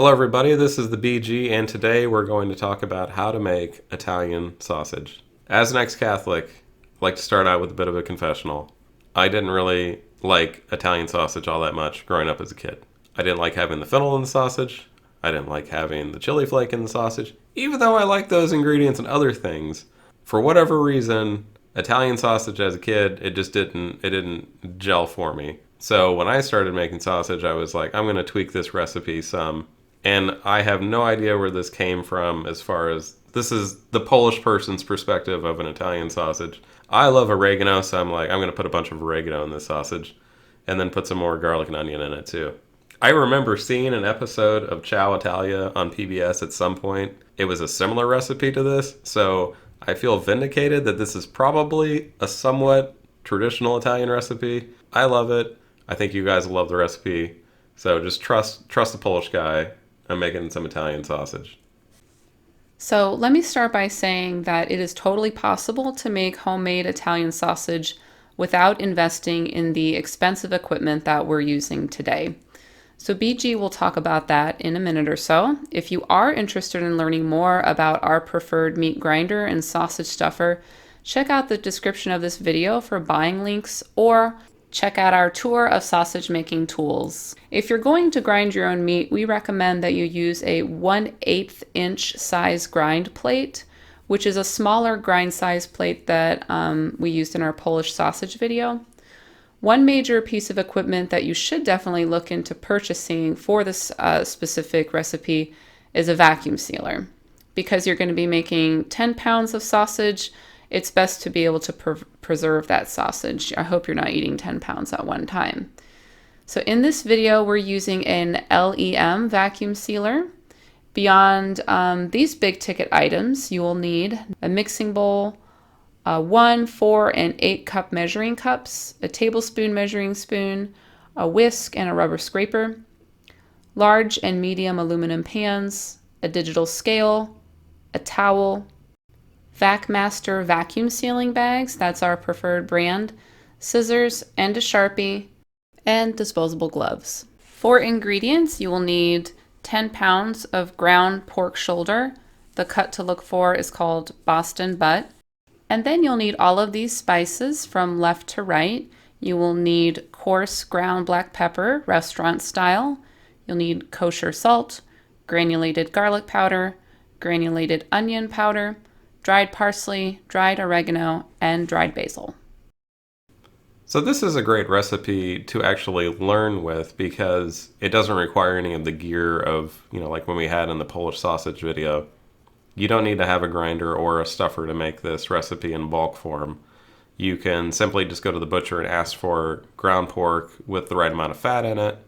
Hello, everybody. This is the BG, and today we're going to talk about how to make Italian sausage. As an ex-Catholic, I'd like to start out with a bit of a confessional. I didn't really like Italian sausage all that much growing up as a kid. I didn't like having the fennel in the sausage. I didn't like having the chili flake in the sausage. Even though I liked those ingredients and other things, for whatever reason, Italian sausage as a kid, it didn't gel for me. So when I started making sausage, I was like, I'm going to tweak this recipe some. And I have no idea where this came from as far as this is the Polish person's perspective of an Italian sausage. I love oregano, so I'm like, I'm going to put a bunch of oregano in this sausage and then put some more garlic and onion in it too. I remember seeing an episode of Ciao Italia on PBS at some point. It was a similar recipe to this, so I feel vindicated that this is probably a somewhat traditional Italian recipe. I love it. I think you guys will love the recipe. So just trust the Polish guy. I'm making some Italian sausage. So let me start by saying that it is totally possible to make homemade Italian sausage without investing in the expensive equipment that we're using today. So BG will talk about that in a minute or so. If you are interested in learning more about our preferred meat grinder and sausage stuffer, check out the description of this video for buying links or check out our tour of sausage making tools. If you're going to grind your own meat, we recommend that you use a 1/8 inch size grind plate, which is a smaller grind size plate that we used in our Polish sausage video. One major piece of equipment that you should definitely look into purchasing for this specific recipe is a vacuum sealer. Because you're going to be making 10 pounds of sausage, it's best to be able to preserve that sausage. I hope you're not eating 10 pounds at one time. So in this video, we're using an LEM vacuum sealer. Beyond these big ticket items, you will need a mixing bowl, 1, 4, and 8 cup measuring cups, a tablespoon measuring spoon, a whisk, and a rubber scraper, large and medium aluminum pans, a digital scale, a towel, Vac Master vacuum sealing bags, that's our preferred brand, scissors and a Sharpie, and disposable gloves. For ingredients, you will need 10 pounds of ground pork shoulder. The cut to look for is called Boston butt. And then you'll need all of these spices from left to right. You will need coarse ground black pepper, restaurant style. You'll need kosher salt, granulated garlic powder, granulated onion powder, dried parsley, dried oregano, and dried basil. So this is a great recipe to actually learn with because it doesn't require any of the gear of, like when we had in the Polish sausage video. You don't need to have a grinder or a stuffer to make this recipe in bulk form. You can simply just go to the butcher and ask for ground pork with the right amount of fat in it,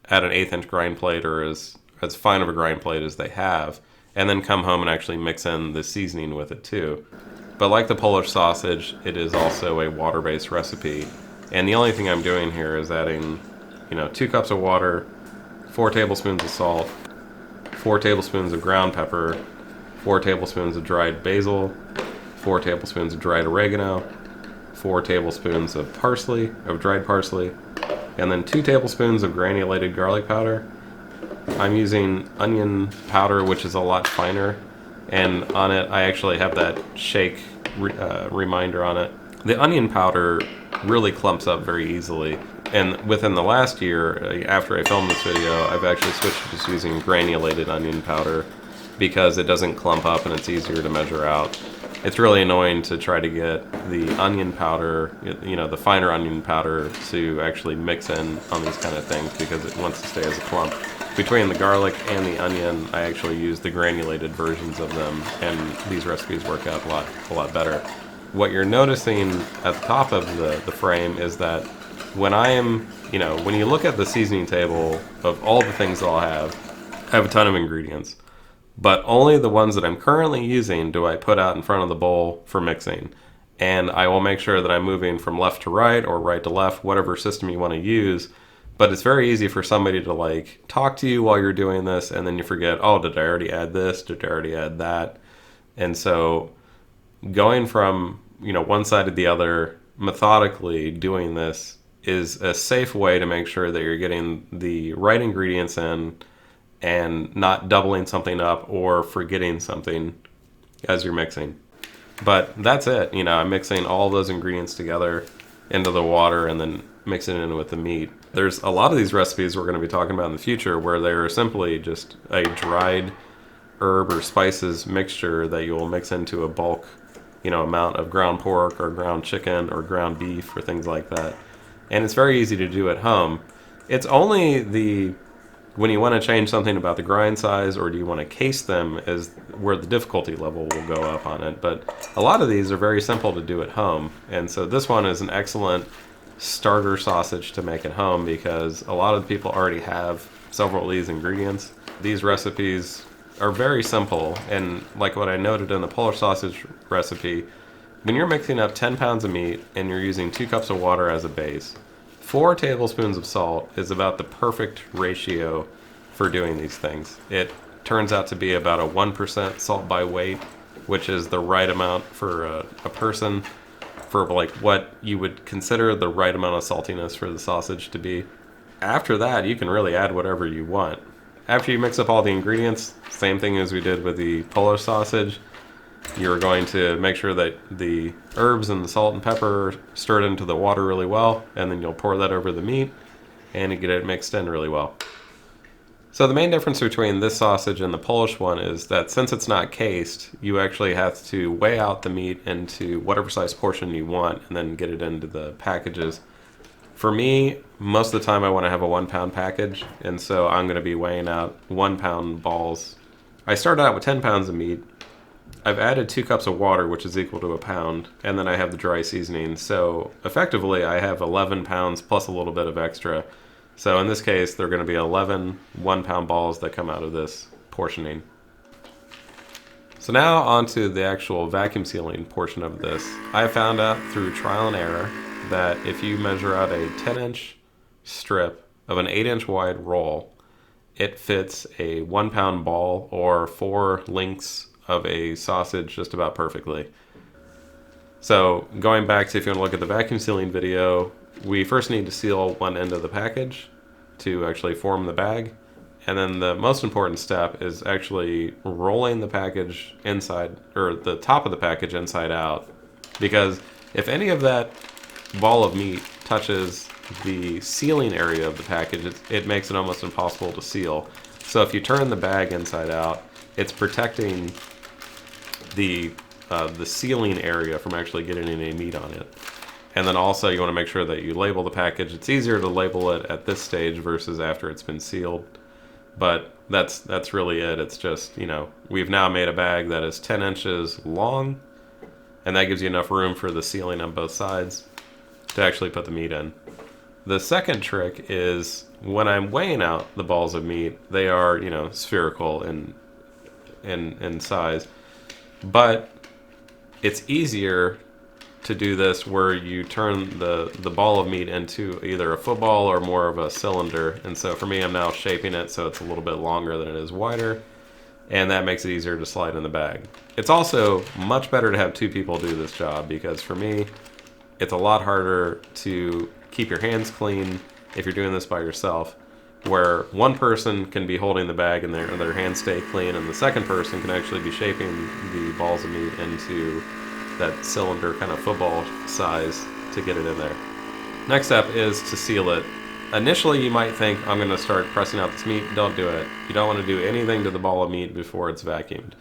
at an 1/8 inch grind plate or as fine of a grind plate as they have, and then come home and actually mix in the seasoning with it too. But like the Polish sausage, it is also a water-based recipe. And the only thing I'm doing here is adding, 2 cups of water, 4 tablespoons of salt, 4 tablespoons of ground pepper, 4 tablespoons of dried basil, 4 tablespoons of dried oregano, 4 tablespoons of dried parsley, and then 2 tablespoons of granulated garlic powder. I'm using onion powder, which is a lot finer, and on it I actually have that shake reminder on it. The onion powder really clumps up very easily, and within the last year, after I filmed this video, I've actually switched to just using granulated onion powder because it doesn't clump up and it's easier to measure out. It's really annoying to try to get the onion powder, the finer onion powder, to actually mix in on these kind of things because it wants to stay as a clump. Between the garlic and the onion, I actually use the granulated versions of them, and these recipes work out a lot better. What you're noticing at the top of the frame is that when when you look at the seasoning table of all the things that I have a ton of ingredients. But only the ones that I'm currently using do I put out in front of the bowl for mixing. And I will make sure that I'm moving from left to right or right to left, whatever system you want to use. But it's very easy for somebody to talk to you while you're doing this, and then you forget, oh, did I already add this? Did I already add that? And so going from, one side to the other, methodically doing this is a safe way to make sure that you're getting the right ingredients in and not doubling something up or forgetting something as you're mixing. But that's it. I'm mixing all those ingredients together into the water and then mixing it in with the meat. There's a lot of these recipes we're going to be talking about in the future where they're simply just a dried herb or spices mixture that you'll mix into a bulk, amount of ground pork or ground chicken or ground beef or things like that. And it's very easy to do at home. It's only when you want to change something about the grind size or do you want to case them is where the difficulty level will go up on it. But a lot of these are very simple to do at home. And so this one is an excellent starter sausage to make at home because a lot of people already have several of these ingredients. These recipes are very simple, and like what I noted in the Polish sausage recipe, when you're mixing up 10 pounds of meat and you're using 2 cups of water as a base, 4 tablespoons of salt is about the perfect ratio for doing these things. It turns out to be about a 1% salt by weight, which is the right amount for a person, for like what you would consider the right amount of saltiness for the sausage to be. After that, you can really add whatever you want. After you mix up all the ingredients, same thing as we did with the Polish sausage, you're going to make sure that the herbs and the salt and pepper are stirred into the water really well, and then you'll pour that over the meat and you get it mixed in really well. So the main difference between this sausage and the Polish one is that since it's not cased, you actually have to weigh out the meat into whatever size portion you want and then get it into the packages. For me, most of the time I want to have a 1 pound package, and so I'm going to be weighing out 1 pound balls. I started out with 10 pounds of meat. I've added 2 cups of water, which is equal to a pound, and then I have the dry seasoning. So effectively, I have 11 pounds plus a little bit of extra. So in this case, there are going to be 11 1-pound balls that come out of this portioning. So now onto the actual vacuum sealing portion of this. I found out through trial and error that if you measure out a 10-inch strip of an 8-inch wide roll, it fits a 1-pound ball or 4 links of a sausage just about perfectly. So going back to if you want to look at the vacuum sealing video, we first need to seal one end of the package to actually form the bag. And then the most important step is actually rolling the package inside, or the top of the package inside out. Because if any of that ball of meat touches the sealing area of the package, it makes it almost impossible to seal. So if you turn the bag inside out, it's protecting the sealing area from actually getting any meat on it. And then also you want to make sure that you label the package. It's easier to label it at this stage versus after it's been sealed. But that's really it. It's just, we've now made a bag that is 10 inches long, and that gives you enough room for the sealing on both sides to actually put the meat in. The second trick is when I'm weighing out the balls of meat, they are, spherical in size. But it's easier to do this where you turn the ball of meat into either a football or more of a cylinder. And so for me, I'm now shaping it so it's a little bit longer than it is wider, and that makes it easier to slide in the bag. It's also much better to have 2 people do this job because for me, it's a lot harder to keep your hands clean if you're doing this by yourself, where one person can be holding the bag and their hands stay clean, and the second person can actually be shaping the balls of meat into that cylinder kind of football size to get it in there. Next step is to seal it. Initially, you might think, I'm going to start pressing out this meat. Don't do it. You don't want to do anything to the ball of meat before it's vacuumed.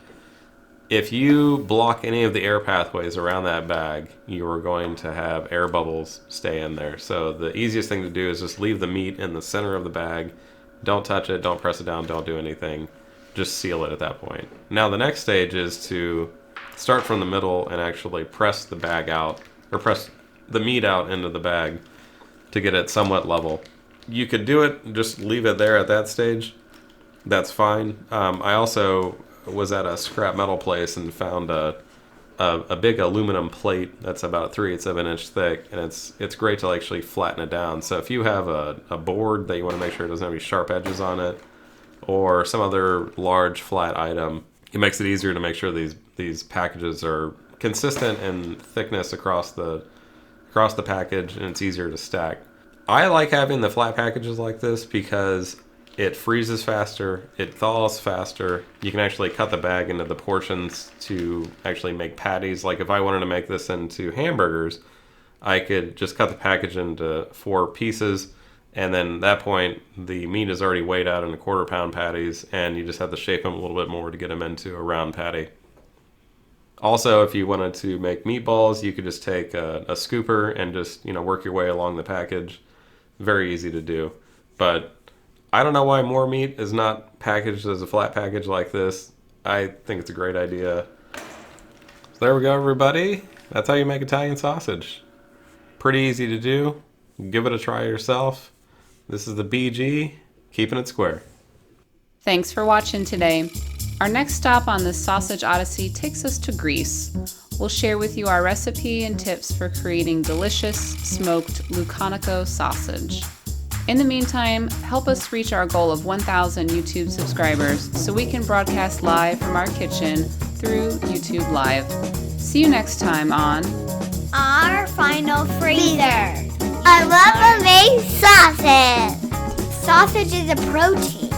If you block any of the air pathways around that bag, you are going to have air bubbles stay in there. So the easiest thing to do is just leave the meat in the center of the bag. Don't touch it. Don't press it down. Don't do anything. Just seal it at that point. Now the next stage is to start from the middle and actually press the bag out, or press the meat out into the bag to get it somewhat level. You could do it, just leave it there at that stage. That's fine. I also was at a scrap metal place and found a big aluminum plate that's about 3/8 of an inch thick, and it's great to actually flatten it down. So if you have a board that you want to make sure it doesn't have any sharp edges on it, or some other large flat item, it makes it easier to make sure these packages are consistent in thickness across the package, and it's easier to stack. I like having the flat packages like this because It freezes faster, it thaws faster. You can actually cut the bag into the portions to actually make patties. Like if I wanted to make this into hamburgers, I could just cut the package into 4 pieces, and then at that point the meat is already weighed out into quarter-pound patties, and you just have to shape them a little bit more to get them into a round patty. Also, if you wanted to make meatballs, you could just take a scooper and just work your way along the package. Very easy to do. But I don't know why more meat is not packaged as a flat package like this. I think it's a great idea. So there we go, everybody. That's how you make Italian sausage. Pretty easy to do. Give it a try yourself. This is the BG, keeping it square. Thanks for watching today. Our next stop on this sausage odyssey takes us to Greece. We'll share with you our recipe and tips for creating delicious smoked lucanico sausage. In the meantime, help us reach our goal of 1,000 YouTube subscribers so we can broadcast live from our kitchen through YouTube Live. See you next time on Our Final Freezer. I love a sausage. Sausage is a protein.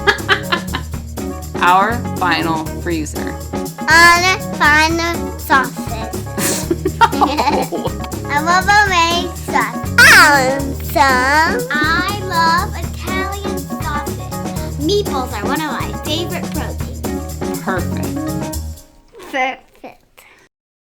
Our Final Freezer. On final sausage. I love a sausage. Awesome. I love Italian sausage. Meatballs are one of my favorite proteins. Perfect.